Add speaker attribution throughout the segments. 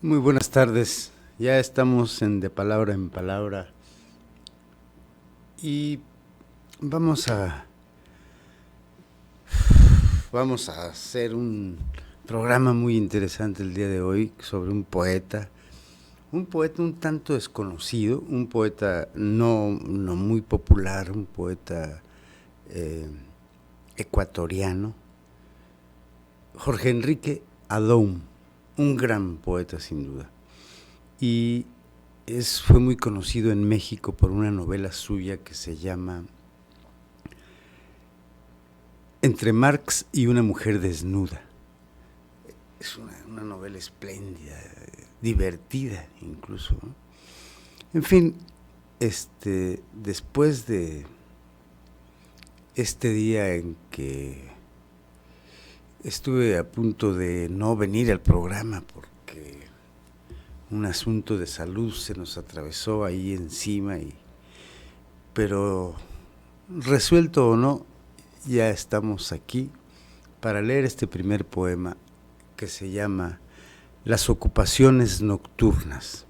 Speaker 1: Muy buenas tardes. Ya estamos De Palabra en Palabra y vamos a vamos a hacer un programa muy interesante el día de hoy sobre un poeta un tanto desconocido, un poeta no muy popular, un poeta eh, ecuatoriano, Jorge Enrique Adom, un gran poeta sin duda. Y fue muy conocido en México por una novela suya que se llama Entre Marx y una mujer desnuda. Es una novela espléndida, divertida incluso, ¿no? En fin, después de este día en que estuve a punto de no venir al programa porque un asunto de salud se nos atravesó ahí encima, pero resuelto o no, ya estamos aquí para leer este primer poema que se llama Las ocupaciones nocturnas.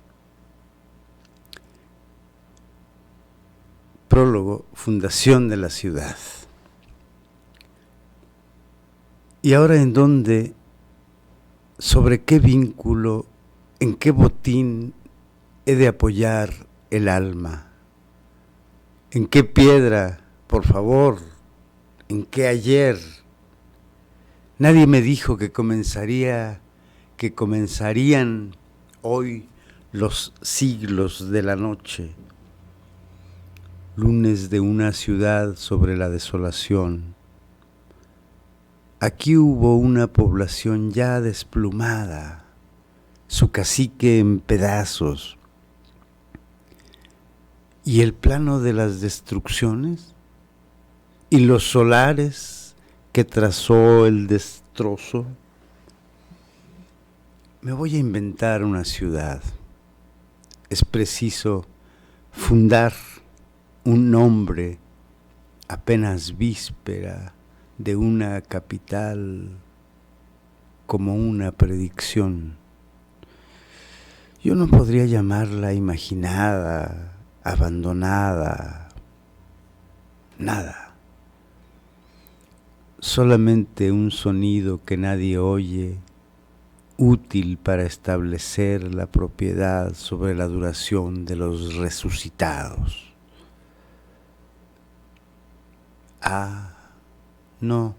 Speaker 1: Prólogo, fundación de la ciudad. ¿Y ahora en dónde, sobre qué vínculo, en qué botín he de apoyar el alma? ¿En qué piedra, por favor? ¿En qué ayer? Nadie me dijo que comenzarían hoy los siglos de la noche. Lunes de una ciudad sobre la desolación. Aquí hubo una población ya desplumada, su cacique en pedazos. ¿Y el plano de las destrucciones? ¿Y los solares que trazó el destrozo? Me voy a inventar una ciudad. Es preciso fundar un nombre apenas víspera de una capital como una predicción. Yo no podría llamarla imaginada, abandonada, nada. Solamente un sonido que nadie oye, útil para establecer la propiedad sobre la duración de los resucitados. No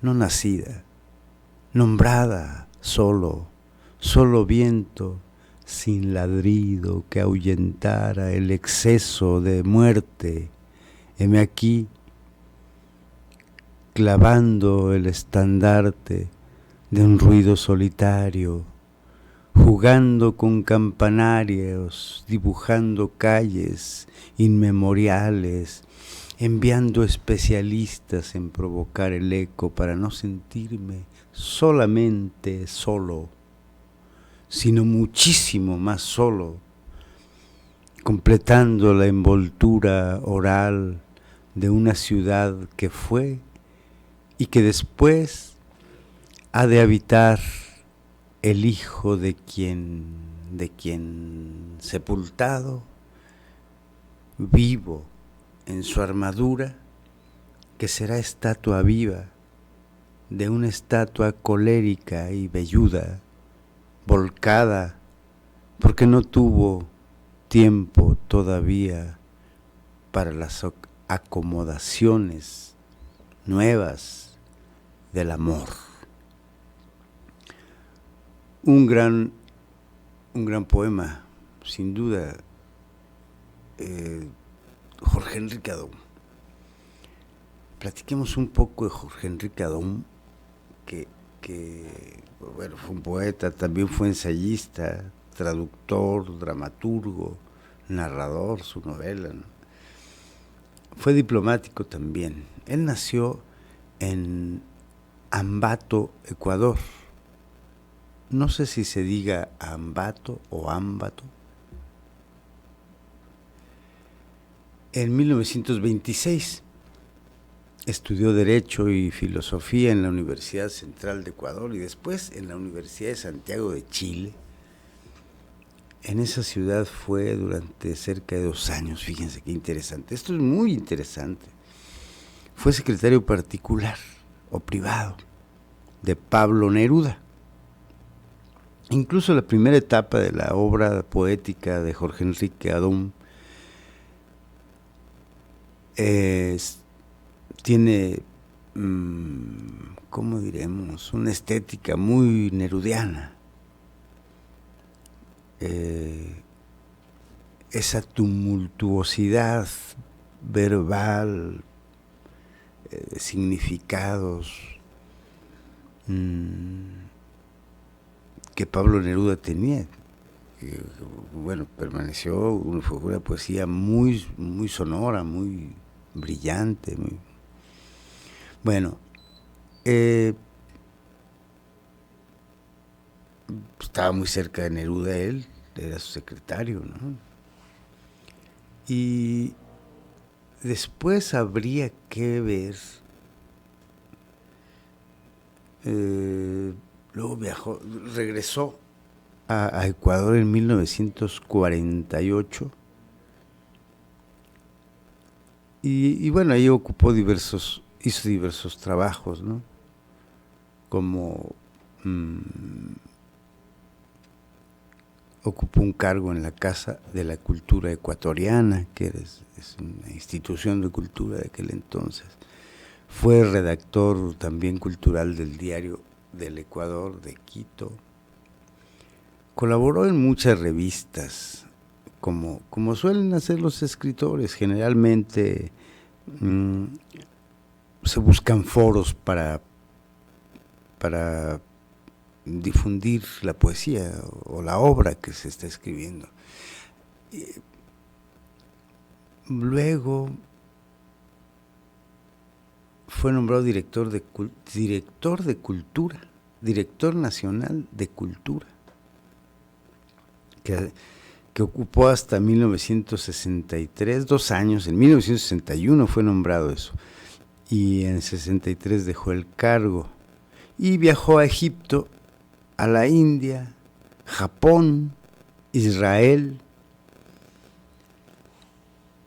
Speaker 1: nacida, nombrada, solo viento, sin ladrido que ahuyentara el exceso de muerte. Heme aquí, clavando el estandarte de un ruido solitario, jugando con campanarios, dibujando calles inmemoriales, enviando especialistas en provocar el eco para no sentirme solamente solo, sino muchísimo más solo, completando la envoltura oral de una ciudad que fue y que después ha de habitar el hijo de quien sepultado, vivo en su armadura, que será estatua viva de una estatua colérica y velluda, volcada, porque no tuvo tiempo todavía para las acomodaciones nuevas del amor. Un gran poema, sin duda, Jorge Enrique Adom. Platiquemos un poco de Jorge Enrique Adom, que bueno, fue un poeta, también fue ensayista, traductor, dramaturgo, narrador, su novela, ¿no? Fue diplomático también. Él nació en Ambato, Ecuador. No sé si se diga Ambato o Ambato. En 1926 estudió Derecho y Filosofía en la Universidad Central de Ecuador y después en la Universidad de Santiago de Chile. en esa ciudad fue durante cerca de 2 años, fíjense qué interesante. Esto es muy interesante. Fue secretario particular o privado de Pablo Neruda. Incluso la primera etapa de la obra poética de Jorge Enrique Adom tiene, ¿cómo diremos?, una estética muy nerudiana. Esa tumultuosidad verbal, significados que Pablo Neruda tenía. Bueno, permaneció, fue una poesía muy, muy sonora, muy brillante. Muy... Bueno, estaba muy cerca de Neruda él, era su secretario, ¿no? Y después habría que ver, luego regresó a Ecuador en 1948 y bueno, ahí hizo diversos trabajos, ¿no? Como ocupó un cargo en la Casa de la Cultura Ecuatoriana, que es una institución de cultura de aquel entonces. Fue redactor también cultural del Diario del Ecuador de Quito. Colaboró en muchas revistas, como suelen hacer los escritores. Generalmente se buscan foros para difundir la poesía o la obra que se está escribiendo. Luego fue nombrado director nacional de cultura, que ocupó hasta 1963, 2 años. En 1961 fue nombrado eso, y en 63 dejó el cargo y viajó a Egipto, a la India, Japón, Israel.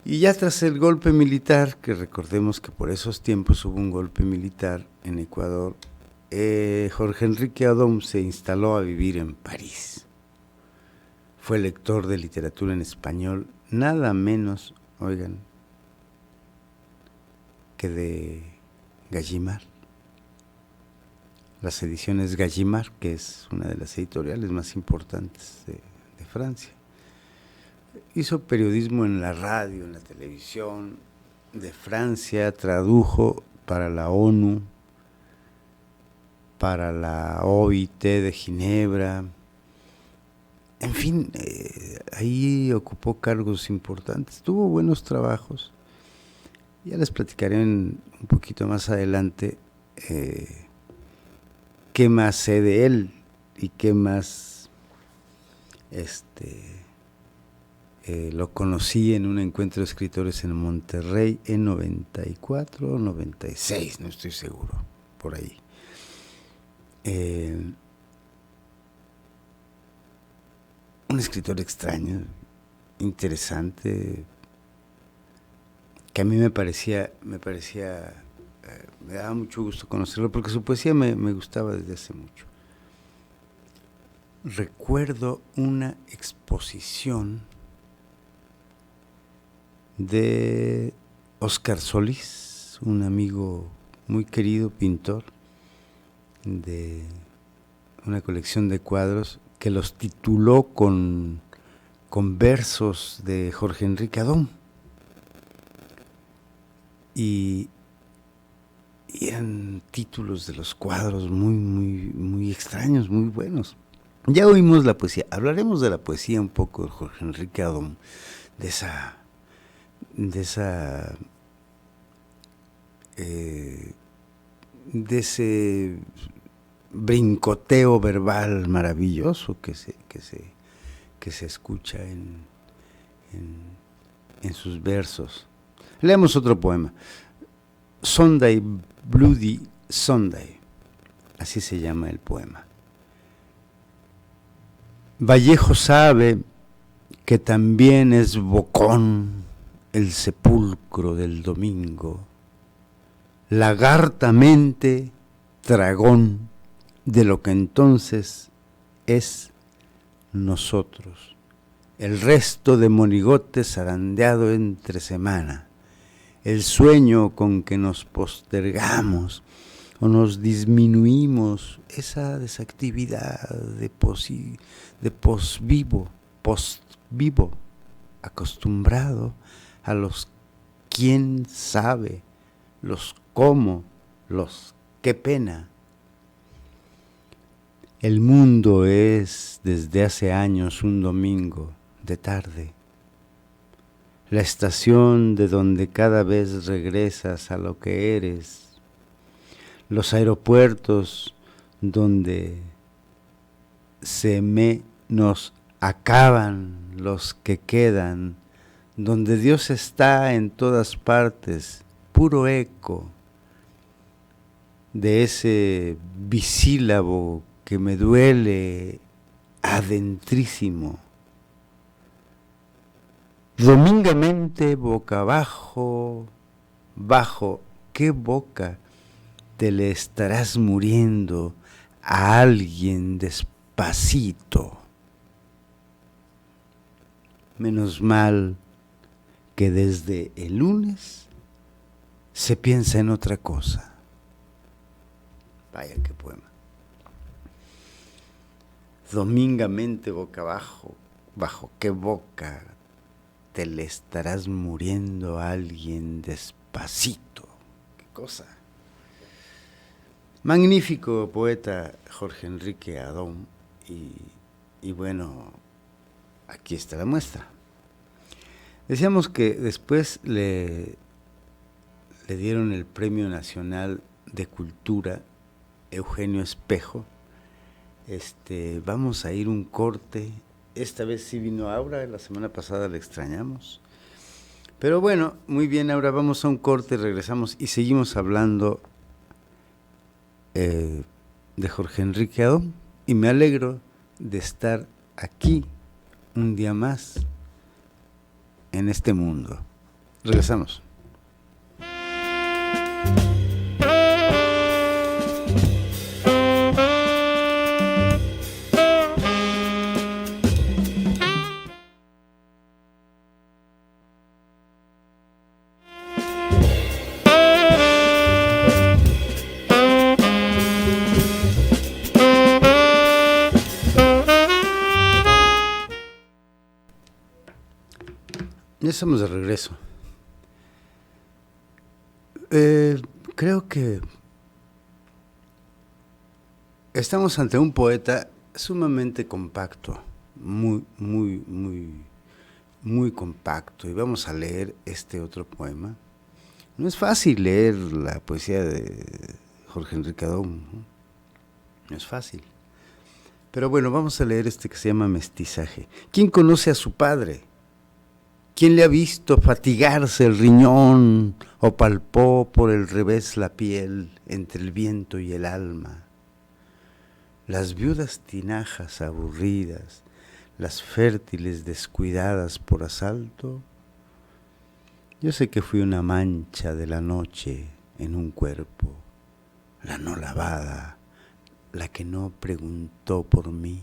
Speaker 1: Y ya tras el golpe militar, que recordemos que por esos tiempos hubo un golpe militar en Ecuador, Jorge Enrique Adom se instaló a vivir en París. Fue lector de literatura en español, nada menos, oigan, que de Gallimard. Las ediciones Gallimard, que es una de las editoriales más importantes de Francia. Hizo periodismo en la radio, en la televisión de Francia, tradujo para la ONU, para la OIT de Ginebra, en fin, ahí ocupó cargos importantes, tuvo buenos trabajos. Ya les platicaré un poquito más adelante qué más sé de él y qué más lo conocí en un encuentro de escritores en Monterrey en 94 o 96, no estoy seguro, por ahí. Un escritor extraño, interesante, que a mí me daba mucho gusto conocerlo, porque su poesía me gustaba desde hace mucho. Recuerdo una exposición de Óscar Solís, un amigo muy querido, pintor, de una colección de cuadros, que los tituló con versos de Jorge Enrique Adom. Y eran títulos de los cuadros muy, muy, muy extraños, muy buenos. Ya oímos la poesía, hablaremos de la poesía un poco de Jorge Enrique Adom, de ese brincoteo verbal maravilloso que se escucha en sus versos. Leemos otro poema. Sunday, Bloody Sunday, así se llama el poema. Vallejo sabe que también es bocón el sepulcro del domingo, lagartamente dragón de lo que entonces es nosotros, el resto de monigote zarandeado entre semana, el sueño con que nos postergamos o nos disminuimos, esa desactividad de posvivo, acostumbrado a los quién sabe, los cómo, los qué pena. El mundo es desde hace años un domingo de tarde, la estación de donde cada vez regresas a lo que eres, los aeropuertos donde nos acaban los que quedan, donde Dios está en todas partes, puro eco de ese bisílabo que me duele adentrísimo. Domingamente boca abajo, bajo, ¿qué boca te le estarás muriendo a alguien despacito? Menos mal que desde el lunes se piensa en otra cosa. Vaya qué poema. Domingamente boca abajo, bajo qué boca te le estarás muriendo a alguien despacito. Qué cosa. Magnífico poeta Jorge Enrique Adón, y bueno, aquí está la muestra. Decíamos que después le dieron el Premio Nacional de Cultura Eugenio Espejo. Vamos a ir un corte. Esta vez sí vino Aura, la semana pasada la extrañamos. Pero bueno, muy bien, Aura, vamos a un corte, regresamos y seguimos hablando de Jorge Enrique Adón. Y me alegro de estar aquí un día más en este mundo. Regresamos. Ya estamos de regreso. Creo que estamos ante un poeta sumamente compacto, muy compacto. Y vamos a leer este otro poema. No es fácil leer la poesía de Jorge Enrique Adón, no es fácil. Pero bueno, vamos a leer este que se llama Mestizaje. ¿Quién conoce a su padre? ¿Quién le ha visto fatigarse el riñón o palpó por el revés la piel entre el viento y el alma? Las viudas tinajas aburridas, las fértiles descuidadas por asalto. Yo sé que fui una mancha de la noche en un cuerpo, la no lavada, la que no preguntó por mí.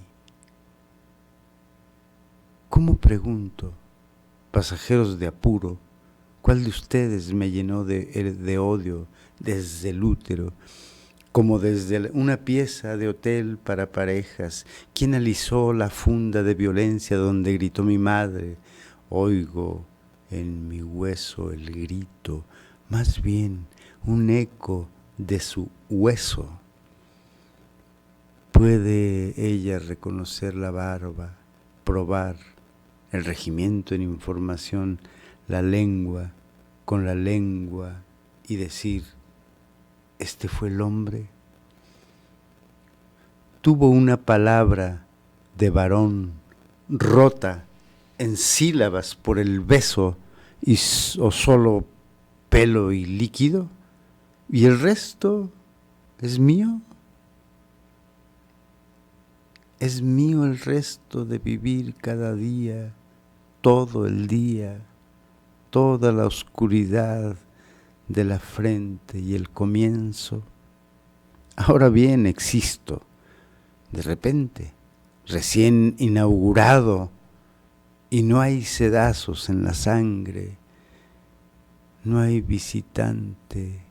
Speaker 1: ¿Cómo pregunto? Pasajeros de apuro, ¿cuál de ustedes me llenó de odio desde el útero, como desde una pieza de hotel para parejas? ¿Quién alisó la funda de violencia donde gritó mi madre? Oigo en mi hueso el grito, más bien un eco de su hueso. ¿Puede ella reconocer la barba, probar el regimiento en información, la lengua con la lengua y decir, ¿este fue el hombre? Tuvo una palabra de varón rota en sílabas por el beso o solo pelo y líquido, y el resto es mío. Es mío el resto de vivir cada día todo el día, toda la oscuridad de la frente y el comienzo. Ahora bien, existo, de repente, recién inaugurado, y no hay sedazos en la sangre, no hay visitante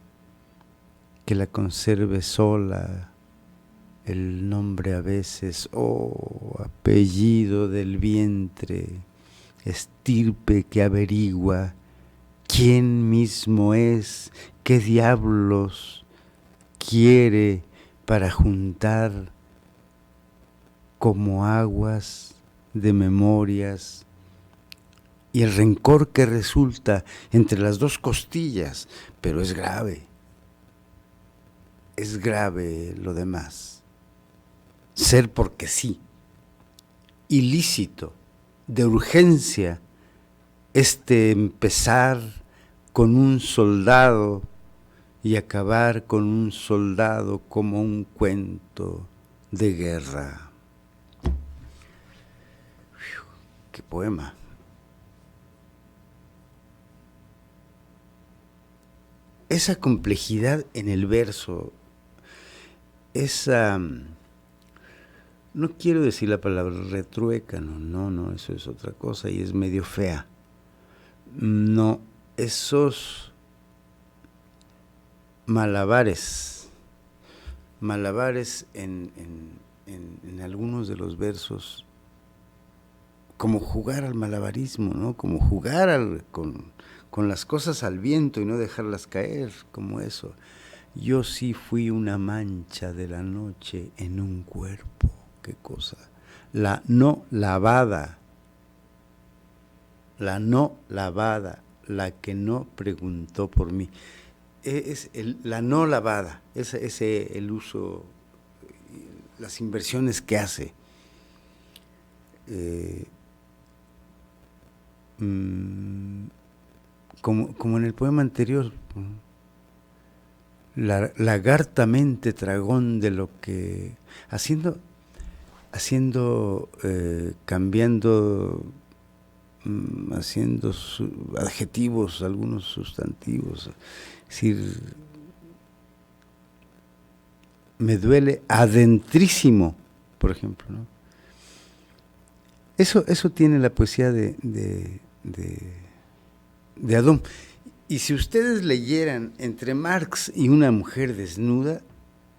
Speaker 1: que la conserve sola, el nombre a veces, apellido del vientre, estirpe que averigua quién mismo es, qué diablos quiere para juntar como aguas de memorias, y el rencor que resulta entre las dos costillas, pero es grave lo demás. Ser porque sí, ilícito, de urgencia, empezar con un soldado y acabar con un soldado como un cuento de guerra. ¡Qué poema! Esa complejidad en el verso, no quiero decir la palabra retruécano, no, eso es otra cosa y es medio fea. No, esos malabares en algunos de los versos, como jugar al malabarismo, ¿no? Como jugar con las cosas al viento y no dejarlas caer, como eso. Yo sí fui una mancha de la noche en un cuerpo, qué cosa. La no lavada, la que no preguntó por mí. La no lavada, el uso, las inversiones que hace. Como en el poema anterior, lagartamente tragón de lo que, cambiando, haciendo adjetivos, algunos sustantivos, es decir, me duele adentrísimo, por ejemplo, ¿no? Eso tiene la poesía de Adón. Y si ustedes leyeran Entre Marx y una mujer desnuda,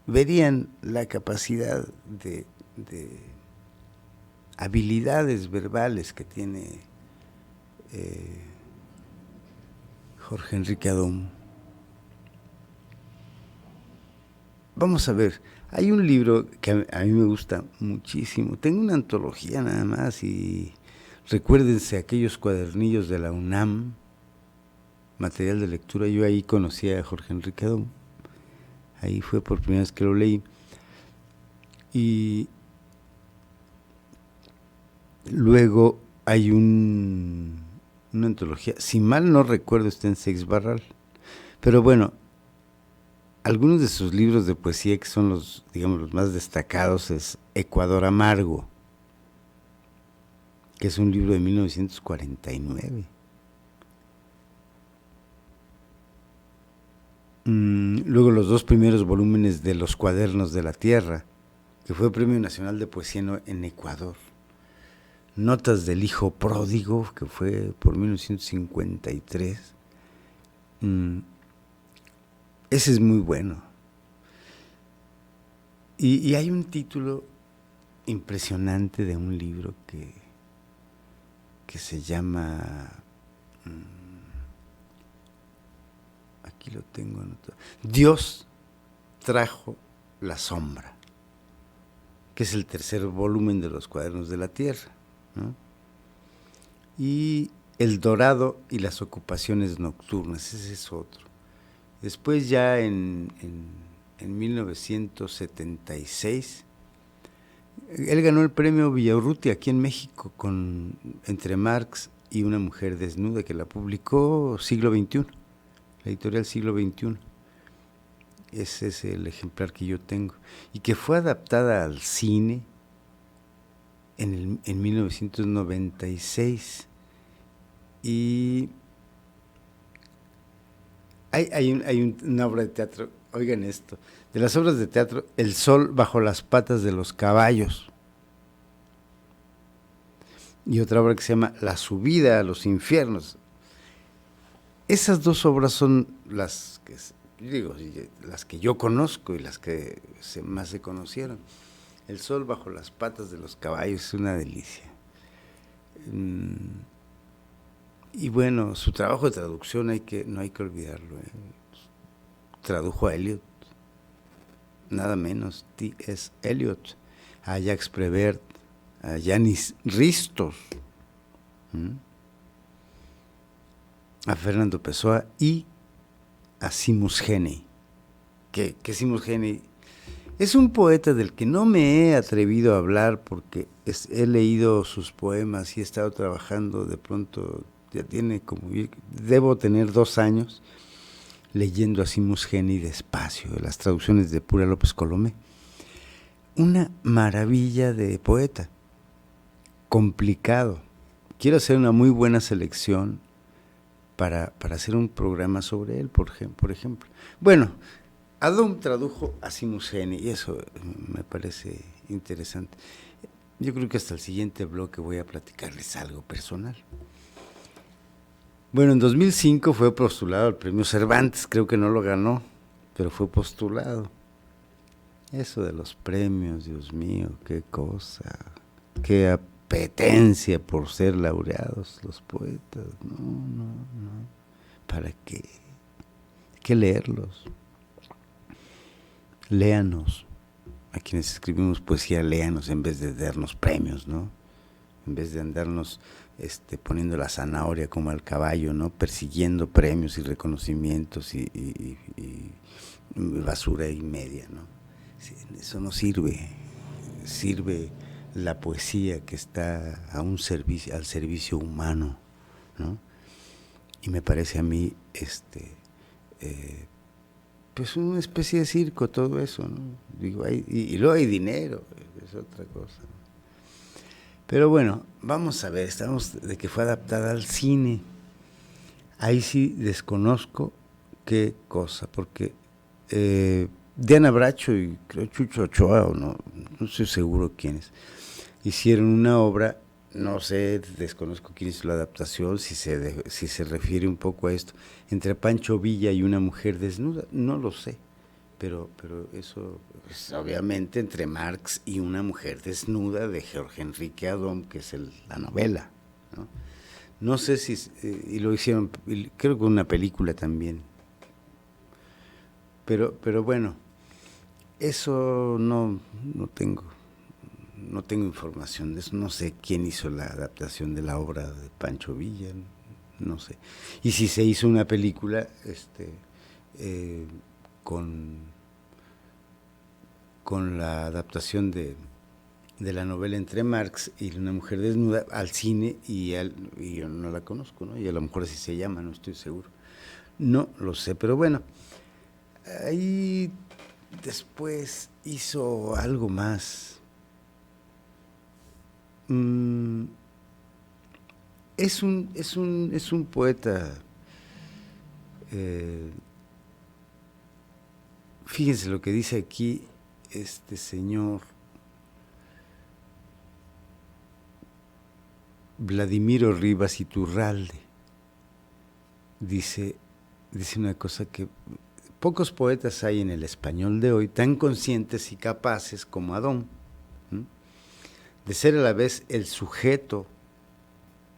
Speaker 1: verían la capacidad de habilidades verbales que tiene Jorge Enrique Adón. Vamos a ver, hay un libro que a mí me gusta muchísimo. Tengo una antología nada más y recuérdense aquellos cuadernillos de la UNAM, material de lectura. Yo ahí conocí a Jorge Enrique Adón. Ahí fue por primera vez que lo leí. Y luego hay una antología, si mal no recuerdo, está en Seix Barral. Pero bueno, algunos de sus libros de poesía que son los más destacados es Ecuador Amargo, que es un libro de 1949. Luego los 2 primeros volúmenes de Los Cuadernos de la Tierra, que fue Premio Nacional de Poesía en Ecuador. Notas del Hijo Pródigo, que fue por 1953. Ese es muy bueno. Y hay un título impresionante de un libro que se llama, aquí lo tengo anotado, Dios trajo la sombra, que es el tercer volumen de Los Cuadernos de la Tierra, ¿no? Y El Dorado y las ocupaciones nocturnas, ese es otro. Después ya en 1976, él ganó el premio Villaurrutia aquí en México con Entre Marx y una mujer desnuda, que la publicó Siglo XXI, la editorial Siglo XXI. Ese es el ejemplar que yo tengo. Y que fue adaptada al cine en 1996. Y una obra de teatro, oigan esto, de las obras de teatro, El sol bajo las patas de los caballos. Y otra obra que se llama La subida a los infiernos. Esas dos obras son las que, digo, las que yo conozco y las que más se conocieron. El sol bajo las patas de los caballos es una delicia. Y bueno, su trabajo de traducción no hay que olvidarlo. Tradujo a Eliot, nada menos, T.S. Eliot, a Jacques Prévert, a Yanis Ristos, a Fernando Pessoa y a Seamus Heaney. Que Seamus Heaney es un poeta del que no me he atrevido a hablar porque he leído sus poemas y he estado trabajando, de pronto, ya tiene como, debo tener 2 años leyendo a Seamus Heaney despacio, las traducciones de Pura López Colomé. Una maravilla de poeta, complicado. Quiero hacer una muy buena selección para hacer un programa sobre él, por ejemplo. Bueno, Adom tradujo a Seamus Heaney y eso me parece interesante. Yo creo que hasta el siguiente bloque voy a platicarles algo personal. Bueno, en 2005 fue postulado al Premio Cervantes, creo que no lo ganó, pero fue postulado. Eso de los premios, Dios mío, qué cosa, qué apetencia por ser laureados los poetas. No. ¿Para qué? Hay que leerlos. Léanos. A quienes escribimos poesía, léanos en vez de darnos premios, ¿no? En vez de andarnos poniendo la zanahoria como al caballo, ¿no? Persiguiendo premios y reconocimientos y basura y media, ¿no? Eso no sirve. Sirve la poesía que está al servicio humano, ¿no? Y me parece a mí pues una especie de circo todo eso, ¿no? Digo, y luego hay dinero, es otra cosa. Pero bueno, vamos a ver, estamos de que fue adaptada al cine. Ahí sí desconozco qué cosa, porque Diana Bracho y creo Chucho Ochoa, o no estoy seguro quiénes, hicieron una obra, no sé, desconozco quién hizo la adaptación, si se refiere un poco a esto, entre Pancho Villa y una mujer desnuda, no lo sé, pero eso es obviamente entre Marx y una mujer desnuda de Jorge Enrique Adom, que es la novela, ¿no? No sé si, y lo hicieron, creo que una película también, pero bueno, eso no tengo información de eso, no sé quién hizo la adaptación de la obra de Pancho Villa, no sé. Y si se hizo una película con la adaptación de la novela entre Marx y una mujer desnuda al cine y yo no la conozco, ¿no? Y a lo mejor así se llama, no estoy seguro. No lo sé, pero bueno, ahí después hizo algo más. Es un poeta, fíjense lo que dice aquí este señor Vladimiro Rivas Iturralde. Dice una cosa que pocos poetas hay en el español de hoy tan conscientes y capaces como Adón, de ser a la vez el sujeto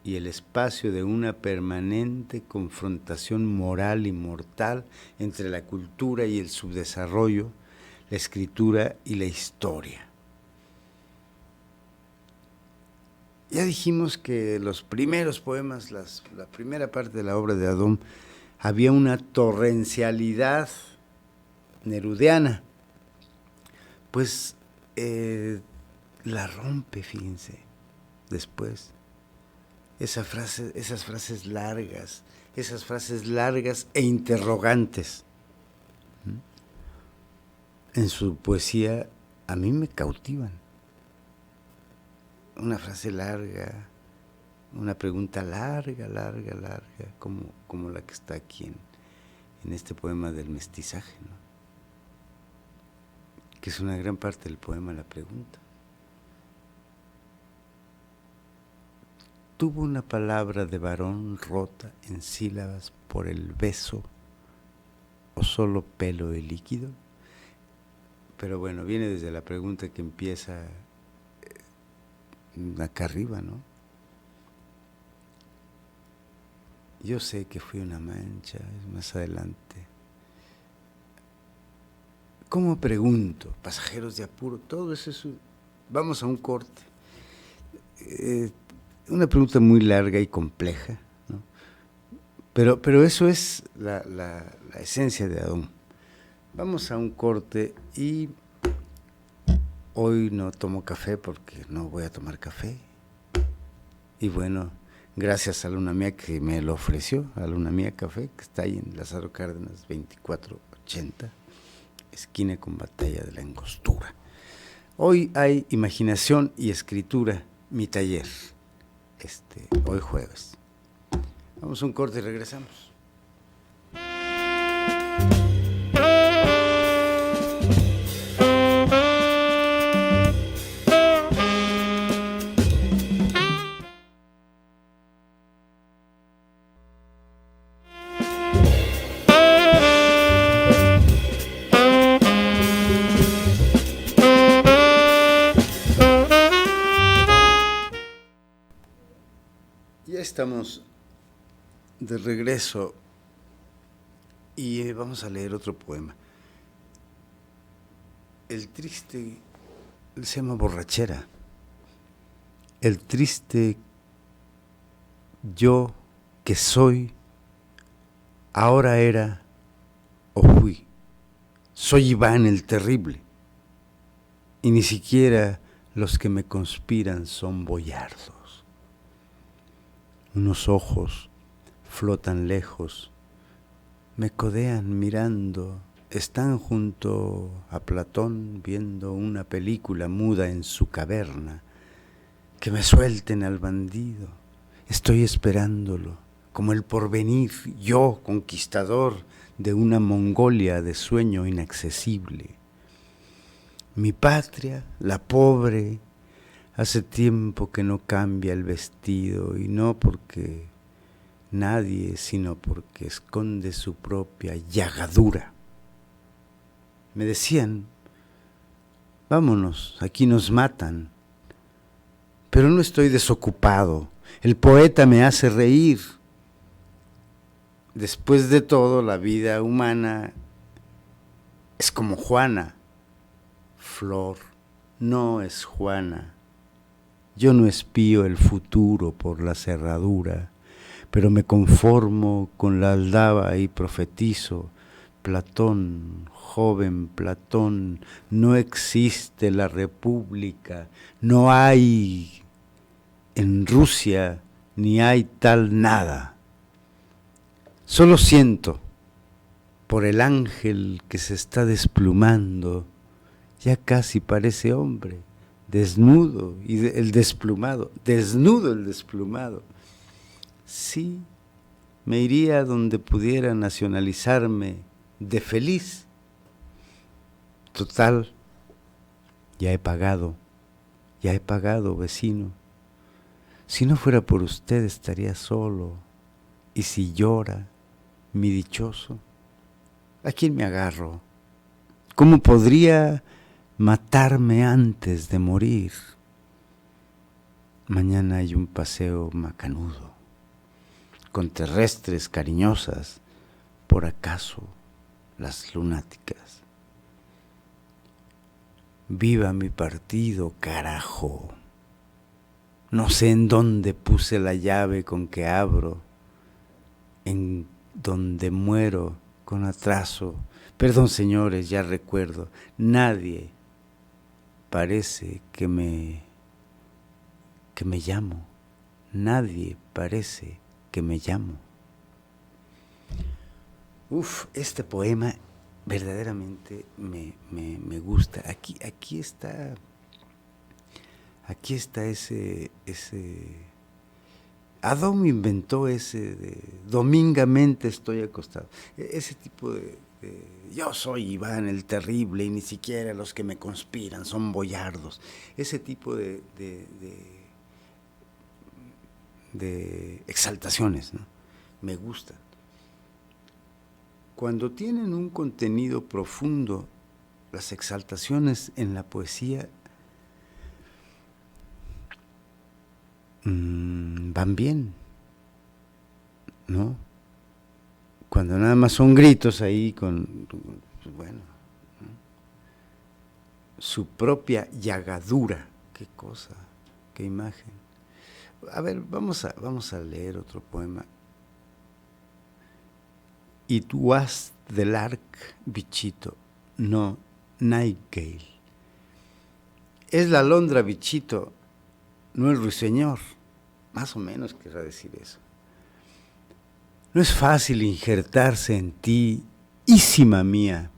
Speaker 1: y el espacio de una permanente confrontación moral y mortal entre la cultura y el subdesarrollo, la escritura y la historia. Ya dijimos que los primeros poemas, la primera parte de la obra de Adón, había una torrencialidad nerudiana. Pues la rompe, fíjense, después. Esas frases largas e interrogantes. En su poesía a mí me cautivan. Una frase larga, una pregunta larga, larga, larga, como la que está aquí en este poema del mestizaje, ¿no? Que es una gran parte del poema la pregunta. ¿Tuvo una palabra de varón rota en sílabas por el beso o solo pelo y líquido? Pero bueno, viene desde la pregunta que empieza acá arriba, ¿no? Yo sé que fui una mancha, es más adelante. ¿Cómo pregunto? Pasajeros de apuro, todo eso es... Vamos a un corte. Una pregunta muy larga y compleja, ¿no? Pero eso es la esencia de Adón. Vamos a un corte y hoy no tomo café porque no voy a tomar café. Y bueno, gracias a Luna Mía que me lo ofreció, a Luna Mía Café, que está ahí en Lázaro Cárdenas 2480, esquina con Batalla de la Angostura. Hoy hay imaginación y escritura, mi taller, hoy jueves. Vamos a un corte y regresamos. Ya estamos de regreso y vamos a leer otro poema. El triste se llama Borrachera. El triste yo que soy, ahora era o fui. Soy Iván el terrible, y ni siquiera los que me conspiran son boyardos. Unos ojos flotan lejos, me codean mirando, están junto a Platón viendo una película muda en su caverna. Que me suelten al bandido, estoy esperándolo, como el porvenir, yo conquistador de una Mongolia de sueño inaccesible. Mi patria, la pobre, hace tiempo que no cambia el vestido, y no porque nadie, sino porque esconde su propia llagadura. Me decían, vámonos, aquí nos matan. Pero no estoy desocupado, el poeta me hace reír. Después de todo, la vida humana es como Juana. Flor no es Juana. Yo no espío el futuro por la cerradura, pero me conformo con la aldaba y profetizo. Platón, joven Platón, no existe la república, no hay en Rusia ni hay tal nada. Solo siento por el ángel que se está desplumando, ya casi parece hombre, desnudo y el desplumado, desnudo el desplumado. Sí, me iría donde pudiera nacionalizarme de feliz. Total, ya he pagado, vecino. Si no fuera por usted estaría solo, y si llora, mi dichoso, ¿a quién me agarro? ¿Cómo podría matarme antes de morir? Mañana hay un paseo macanudo, con terrestres cariñosas, por acaso las lunáticas. Viva mi partido, carajo. No sé en dónde puse la llave con que abro, en donde muero con atraso. Perdón, señores, ya recuerdo, nadie parece que me llamo. Nadie parece que me llamo. Este poema verdaderamente me gusta. Aquí está Adón inventó ese de domingamente estoy acostado. Ese tipo de yo soy Iván el terrible y ni siquiera los que me conspiran son boyardos. Ese tipo de exaltaciones, ¿no? Me gustan. Cuando tienen un contenido profundo, las exaltaciones en la poesía van bien, ¿no? Cuando nada más son gritos ahí bueno, ¿no? Su propia llagadura, qué cosa, qué imagen. A ver, vamos a leer otro poema. It was the lark, bichito, no nightingale. Es la alondra, bichito, no el ruiseñor. Más o menos querrá decir eso. No es fácil injertarse en ti, ísima mía.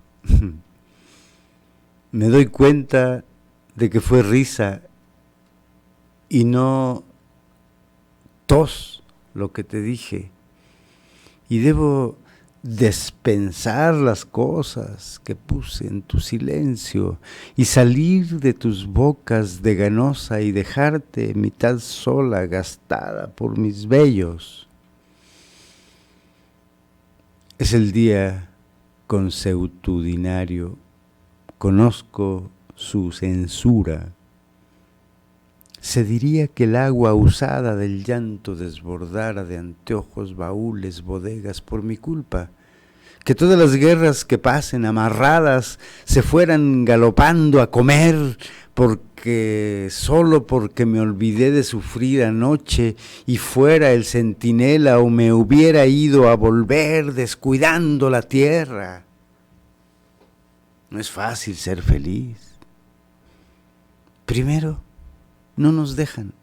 Speaker 1: Me doy cuenta de que fue risa y no tos lo que te dije. Y debo despensar las cosas que puse en tu silencio y salir de tus bocas de ganosa y dejarte mitad sola, gastada por mis vellos. Es el día consuetudinario, conozco su censura. Se diría que el agua usada del llanto desbordara de anteojos, baúles, bodegas por mi culpa, que todas las guerras que pasen amarradas se fueran galopando a comer, solo porque me olvidé de sufrir anoche y fuera el centinela o me hubiera ido a volver descuidando la tierra. No es fácil ser feliz. Primero, no nos dejan.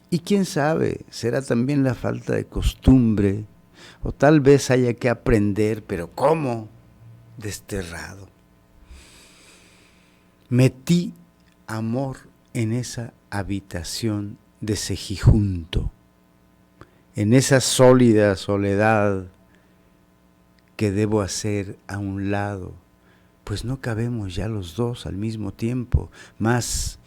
Speaker 1: Y quién sabe, será también la falta de costumbre, o tal vez haya que aprender, pero ¿cómo? Desterrado. Metí amor en esa habitación de cejijunto, en esa sólida soledad que debo hacer a un lado, pues no cabemos ya los dos al mismo tiempo, más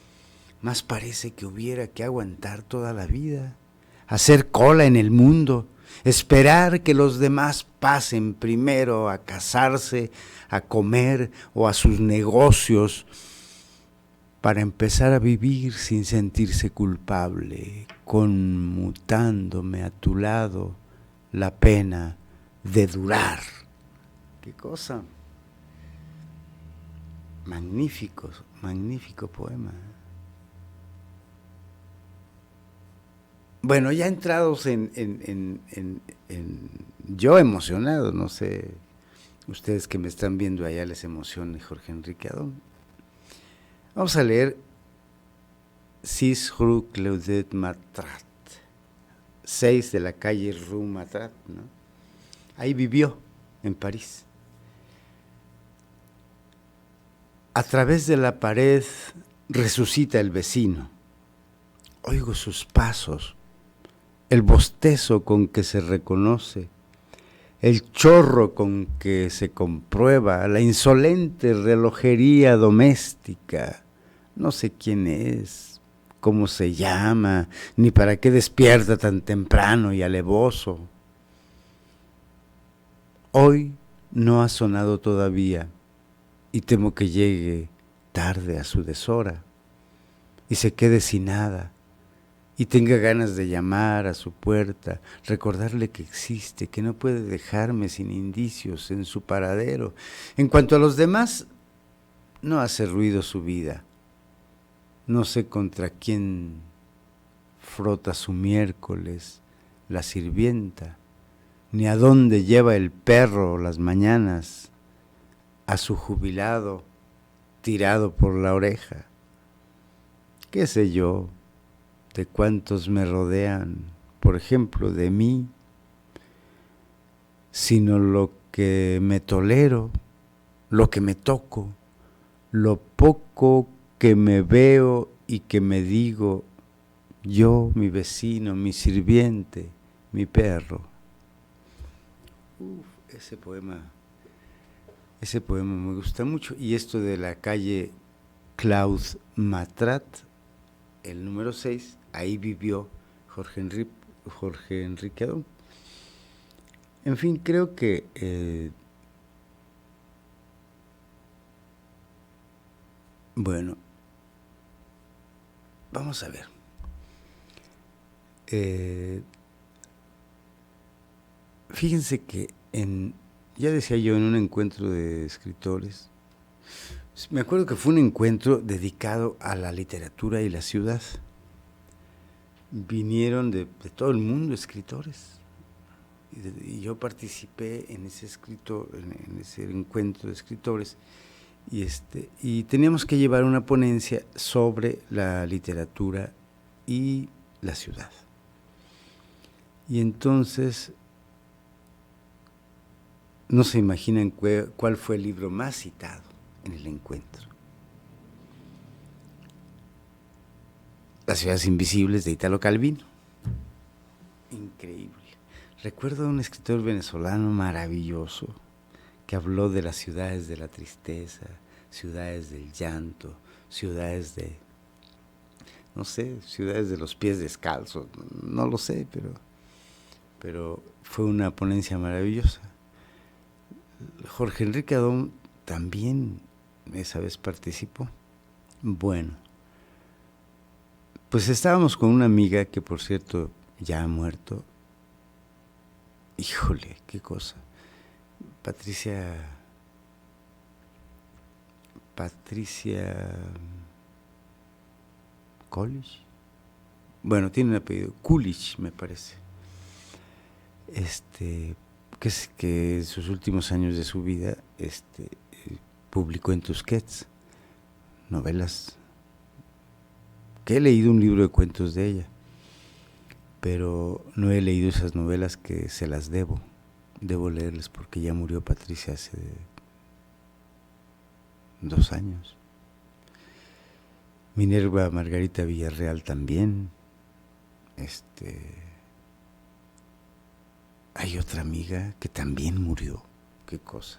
Speaker 1: parece que hubiera que aguantar toda la vida, hacer cola en el mundo, esperar que los demás pasen primero a casarse, a comer o a sus negocios, para empezar a vivir sin sentirse culpable, conmutándome a tu lado la pena de durar. ¡Qué cosa! Magnífico, magnífico poema. Bueno, ya entrados en yo emocionado, no sé, ustedes que me están viendo allá les emociona Jorge Enrique Adón. Vamos a leer Sis Rue Claudette Matrat, 6 de la calle Rue Matrat, ¿no? Ahí vivió, en París. A través de la pared resucita el vecino. Oigo sus pasos, el bostezo con que se reconoce, el chorro con que se comprueba, la insolente relojería doméstica. No sé quién es, cómo se llama, ni para qué despierta tan temprano y alevoso. Hoy no ha sonado todavía y temo que llegue tarde a su deshora y se quede sin nada y tenga ganas de llamar a su puerta, recordarle que existe, que no puede dejarme sin indicios en su paradero. En cuanto a los demás, no hace ruido su vida. No sé contra quién frota su miércoles la sirvienta, ni a dónde lleva el perro las mañanas a su jubilado tirado por la oreja. ¿Qué sé yo de cuántos me rodean, por ejemplo, de mí, sino lo que me tolero, lo que me toco, lo poco que me veo y que me digo, yo, mi vecino, mi sirviente, mi perro. Ese poema me gusta mucho. Y esto de la calle Claude Matrat, el número 6, ahí vivió Jorge Enrique Adón. En fin, creo que bueno, vamos a ver. Fíjense que ya decía yo, en un encuentro de escritores, me acuerdo que fue un encuentro dedicado a la literatura y la ciudad. Vinieron de todo el mundo escritores. Y yo participé en ese en ese encuentro de escritores, y teníamos que llevar una ponencia sobre la literatura y la ciudad. Y entonces, no se imaginan cuál fue el libro más citado en el encuentro. Las ciudades invisibles, de Italo Calvino. Increíble. Recuerdo a un escritor venezolano maravilloso que habló de las ciudades de la tristeza, ciudades del llanto, ciudades de, no sé, ciudades de los pies descalzos, no lo sé, pero fue una ponencia maravillosa. Jorge Enrique Adón también esa vez participó. Bueno, pues estábamos con una amiga que, por cierto, ya ha muerto. Híjole, qué cosa. Patricia Coolidge. Bueno, tiene un apellido, Coolidge, me parece. Que en sus últimos años de su vida publicó en Tusquets novelas, que he leído un libro de cuentos de ella, pero no he leído esas novelas, que se las debo leerles, porque ya murió Patricia hace 2 años. Minerva Margarita Villarreal también. Hay otra amiga que también murió. Qué cosa.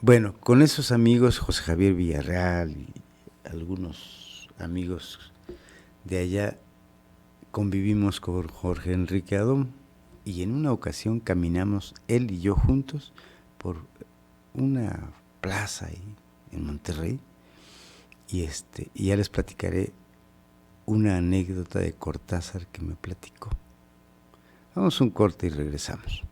Speaker 1: Bueno, con esos amigos, José Javier Villarreal y algunos amigos de allá, convivimos con Jorge Enrique Adón, y en una ocasión caminamos él y yo juntos por una plaza ahí en Monterrey, y ya les platicaré una anécdota de Cortázar que me platicó. Vamos a un corte y regresamos.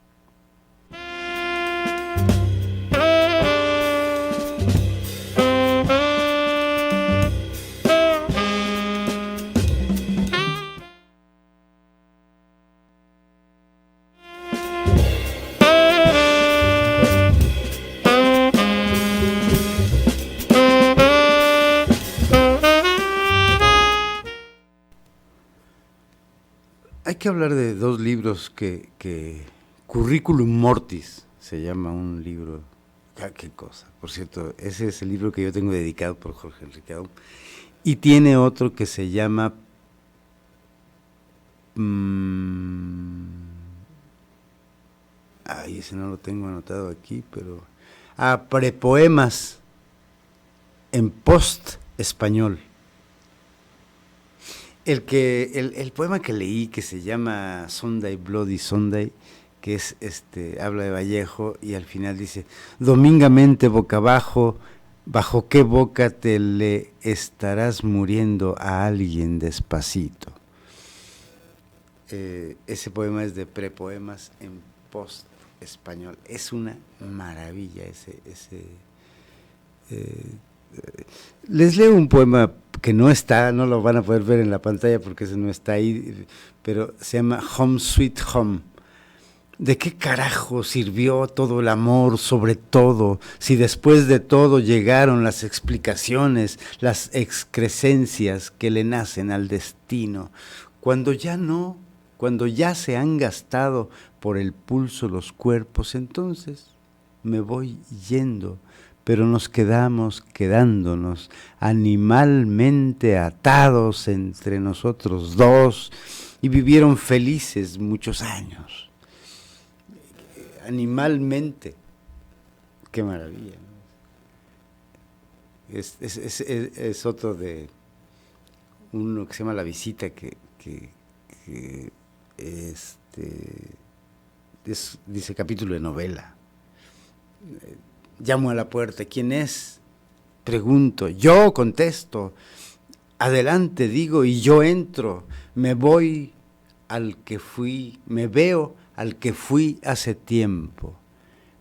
Speaker 1: Hay que hablar de 2 libros que Curriculum Mortis se llama un libro. Qué cosa. Por cierto, ese es el libro que yo tengo dedicado por Jorge Enrique Adón. Y tiene otro que se llama ese no lo tengo anotado aquí, pero Prepoemas en post español. El poema que leí, que se llama Sunday, Bloody Sunday, que es habla de Vallejo, y al final dice: domingamente boca abajo, ¿bajo qué boca te le estarás muriendo a alguien despacito? Ese poema es de Prepoemas en post español. Es una maravilla les leo un poema que no lo van a poder ver en la pantalla porque ese no está ahí, pero se llama Home Sweet Home. ¿De qué carajo sirvió todo el amor, sobre todo, si después de todo llegaron las explicaciones, las excrescencias que le nacen al destino, cuando ya se han gastado por el pulso los cuerpos? Entonces me voy yendo, pero nos quedamos quedándonos animalmente atados entre nosotros dos y vivieron felices muchos años. Animalmente, qué maravilla, ¿no? Es otro de uno que se llama La Visita, que dice capítulo de novela. Llamo a la puerta, ¿quién es? Pregunto, yo contesto, adelante digo y yo entro, me voy al que fui, me veo al que fui hace tiempo,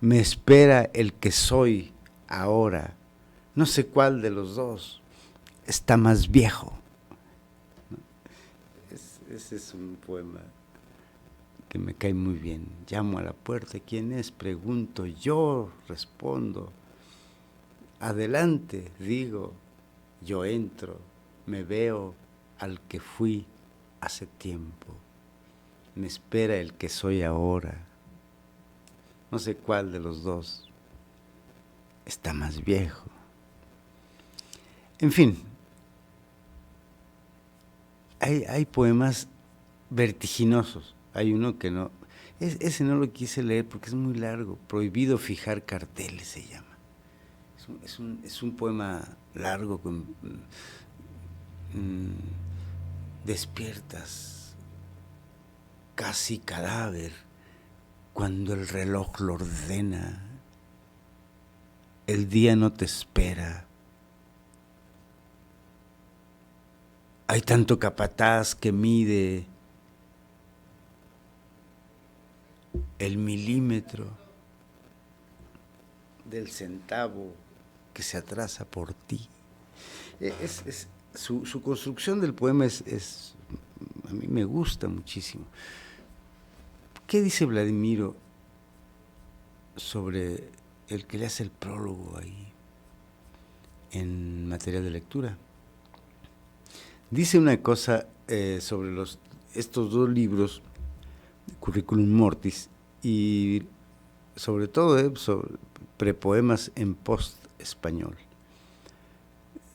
Speaker 1: me espera el que soy ahora, no sé cuál de los dos está más viejo. Ese es un poema que me cae muy bien. Llamo a la puerta, ¿quién es? Pregunto, yo respondo, adelante digo, yo entro, me veo al que fui hace tiempo, me espera el que soy ahora, no sé cuál de los dos está más viejo. En fin, hay poemas vertiginosos. Hay uno que no, ese no lo quise leer porque es muy largo. Prohibido fijar carteles se llama. Es un poema largo con despiertas casi cadáver cuando el reloj lo ordena. El día no te espera. Hay tanto capataz que mide el milímetro del centavo que se atrasa por ti. Su construcción del poema a mí me gusta muchísimo. ¿Qué dice Vladimiro sobre el que le hace el prólogo ahí en material de lectura? Dice una cosa sobre estos dos libros, Curriculum Mortis, y sobre todo sobre prepoemas en post-español.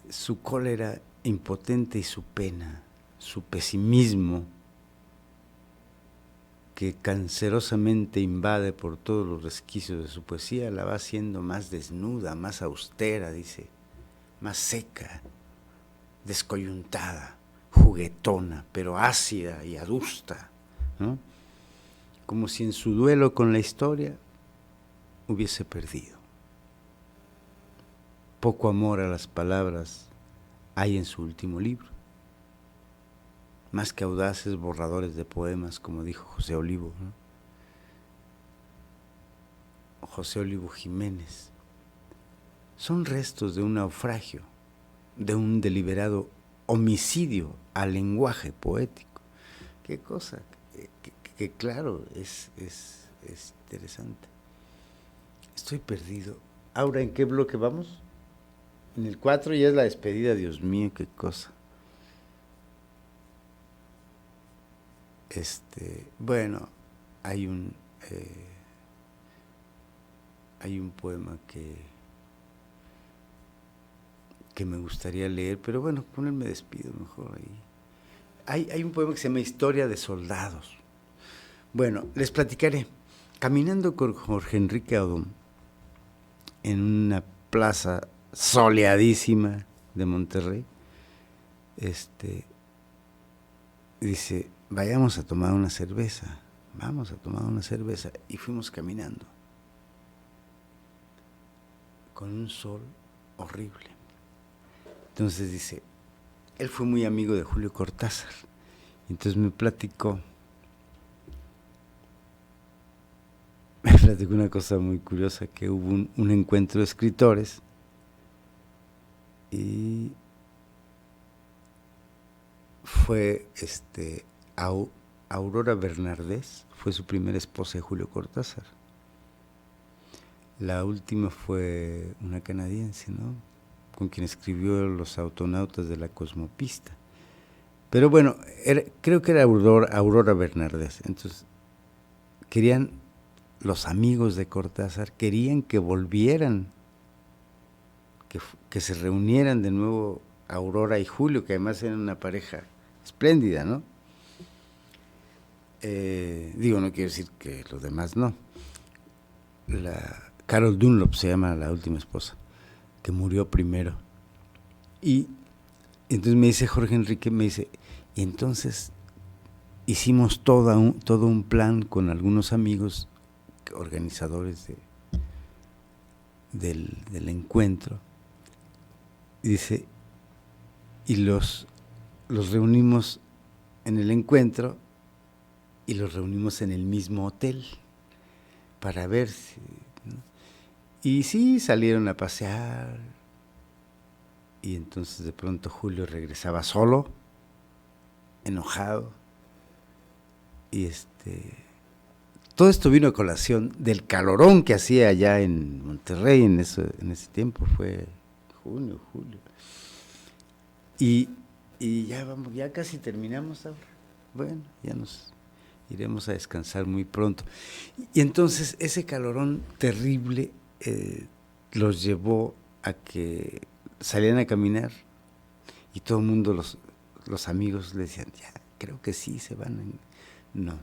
Speaker 1: Su cólera impotente y su pena, su pesimismo que cancerosamente invade por todos los resquicios de su poesía, la va haciendo más desnuda, más austera, dice, más seca, descoyuntada, juguetona, pero ácida y adusta, ¿no? Como si en su duelo con la historia hubiese perdido. Poco amor a las palabras hay en su último libro, más que audaces borradores de poemas, como dijo José Olivo, ¿no? José Olivo Jiménez. Son restos de un naufragio, de un deliberado homicidio al lenguaje poético. Qué cosa, que claro, es interesante. Estoy perdido. Ahora, ¿en qué bloque vamos? En el 4 ya es la despedida, Dios mío, qué cosa. Bueno, hay un poema que me gustaría leer, pero bueno, con él me despido mejor ahí. Hay un poema que se llama Historia de Soldados. Bueno, les platicaré. Caminando con Jorge Enrique Audón en una plaza soleadísima de Monterrey, dice, vayamos a tomar una cerveza. Vamos a tomar una cerveza. Y fuimos caminando con un sol horrible. Entonces dice, él fue muy amigo de Julio Cortázar. Entonces me platicó una cosa muy curiosa, que hubo un encuentro de escritores y fue Aurora Bernardés, fue su primera esposa de Julio Cortázar. La última fue una canadiense, ¿no?, con quien escribió Los autonautas de la Cosmopista. Pero bueno, creo que era Aurora Bernardés. Entonces, los amigos de Cortázar querían que volvieran que se reunieran de nuevo Aurora y Julio, que además eran una pareja espléndida, ¿no? Digo, no quiero decir que los demás no. Carol Dunlop se llama la última esposa, que murió primero. Y entonces me dice Jorge Enrique, me dice, y entonces hicimos todo un plan con algunos amigos, organizadores del encuentro. Y dice, y los reunimos en el encuentro y los reunimos en el mismo hotel para ver si, ¿no? Y sí, salieron a pasear, y entonces de pronto Julio regresaba solo, enojado, y todo esto vino a colación del calorón que hacía allá en Monterrey en ese tiempo, fue junio, julio. Y ya casi terminamos ahora. Bueno, ya nos iremos a descansar muy pronto. Y entonces ese calorón terrible los llevó a que salían a caminar, y todo el mundo, los amigos le decían, ya, creo que sí, se van. No.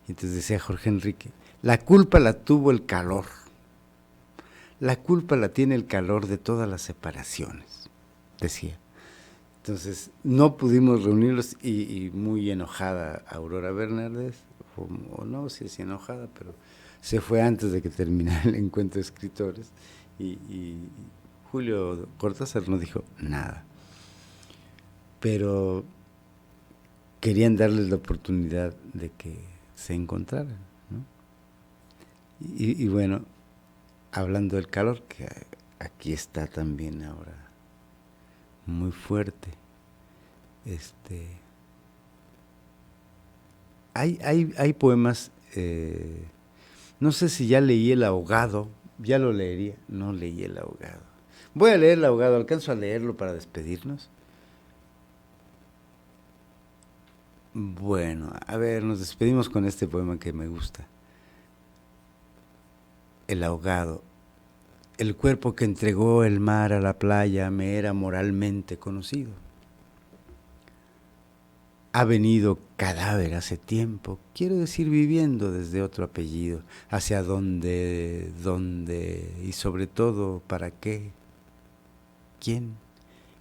Speaker 1: Y entonces decía Jorge Enrique, la culpa la tuvo el calor. La culpa la tiene el calor de todas las separaciones, decía. Entonces no pudimos reunirlos, y muy enojada Aurora Bernaldez, o no sé si enojada, pero se fue antes de que terminara el encuentro de escritores, y Julio Cortázar no dijo nada. Pero querían darles la oportunidad de que se encontraran, ¿no? Y bueno, hablando del calor, que aquí está también ahora muy fuerte, hay poemas, no sé si ya leí El Ahogado, ya lo leería, no leí El Ahogado. Voy a leer El Ahogado, ¿alcanzo a leerlo para despedirnos? Bueno, a ver, nos despedimos con este poema que me gusta. El Ahogado. El cuerpo que entregó el mar a la playa me era moralmente conocido. Ha venido cadáver hace tiempo, quiero decir viviendo desde otro apellido, hacia dónde, y sobre todo, ¿para qué? ¿Quién?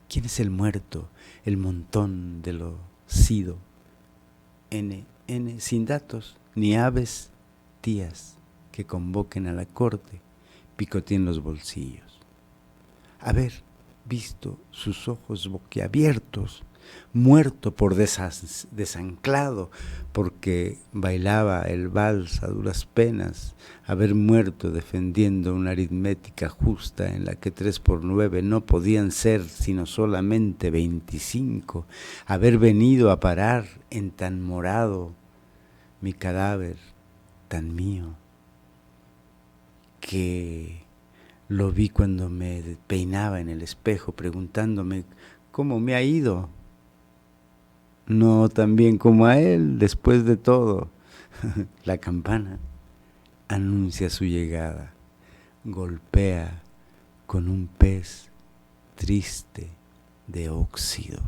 Speaker 1: ¿Quién es el muerto, el montón de lo sido? N, sin datos, ni aves, tías, que convoquen a la corte, picoteen los bolsillos. Haber visto sus ojos boquiabiertos, muerto por desanclado, porque bailaba el vals a duras penas, haber muerto defendiendo una aritmética justa en la que 3 por 9 no podían ser sino solamente 25, haber venido a parar en tan morado mi cadáver, tan mío, que lo vi cuando me peinaba en el espejo preguntándome cómo me ha ido. No tan bien como a él, después de todo. La campana anuncia su llegada, golpea con un pez triste de óxido.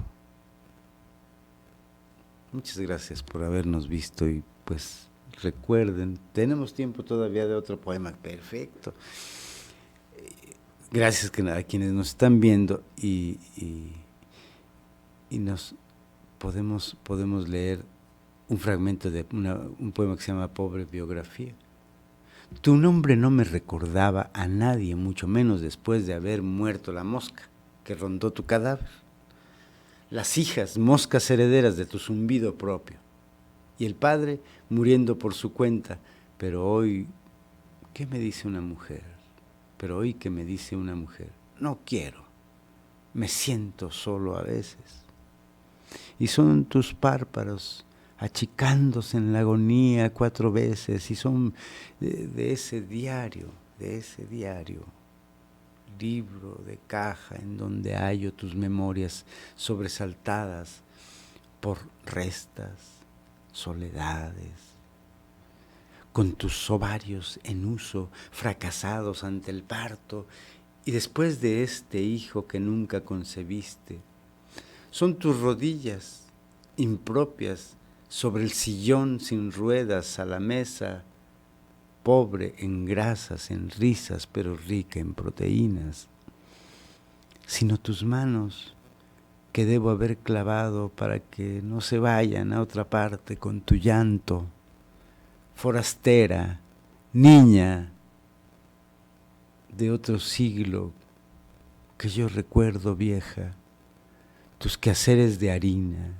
Speaker 1: Muchas gracias por habernos visto, y pues recuerden, tenemos tiempo todavía de otro poema. Perfecto. Gracias a quienes nos están viendo, y nos podemos leer un fragmento de un poema que se llama Pobre Biografía. Tu nombre no me recordaba a nadie, mucho menos después de haber muerto la mosca que rondó tu cadáver. Las hijas, moscas herederas de tu zumbido propio. Y el padre muriendo por su cuenta. Pero hoy, ¿qué me dice una mujer? Pero hoy, ¿qué me dice una mujer? No quiero. Me siento solo a veces. Y son tus párpados achicándose en la agonía 4 veces, y son de ese diario, libro de caja en donde hallo tus memorias sobresaltadas por restas, soledades, con tus ovarios en uso, fracasados ante el parto, Y después de este hijo que nunca concebiste, son tus rodillas impropias sobre el sillón sin ruedas a la mesa, pobre en grasas, en risas, pero rica en proteínas, sino tus manos que debo haber clavado para que no se vayan a otra parte con tu llanto, forastera, niña de otro siglo que yo recuerdo vieja, tus quehaceres de harina,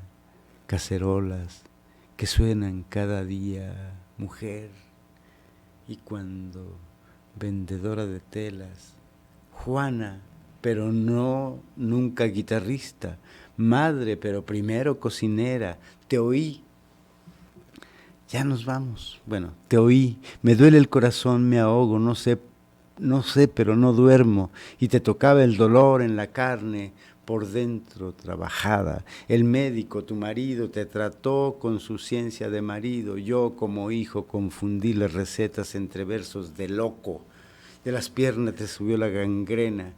Speaker 1: cacerolas que suenan cada día, mujer, y cuando vendedora de telas, Juana, pero no nunca guitarrista, madre, pero primero cocinera, te oí. Ya nos vamos. Bueno, te oí, me duele el corazón, me ahogo, no sé, pero no duermo, y te tocaba el dolor en la carne, por dentro trabajada. El médico, tu marido, te trató con su ciencia de marido. Yo, como hijo, confundí las recetas entre versos de loco. De las piernas te subió la gangrena.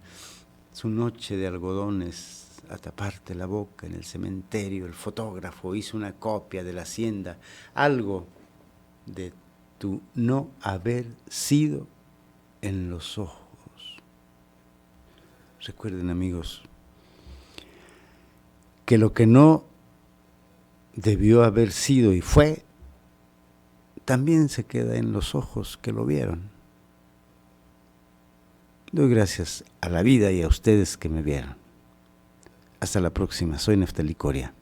Speaker 1: Su noche de algodones a taparte la boca en el cementerio. El fotógrafo hizo una copia de la hacienda. Algo de tu no haber sido en los ojos. Recuerden, amigos, que lo que no debió haber sido y fue, también se queda en los ojos que lo vieron. Doy gracias a la vida y a ustedes que me vieron. Hasta la próxima. Soy Neftalí Coria.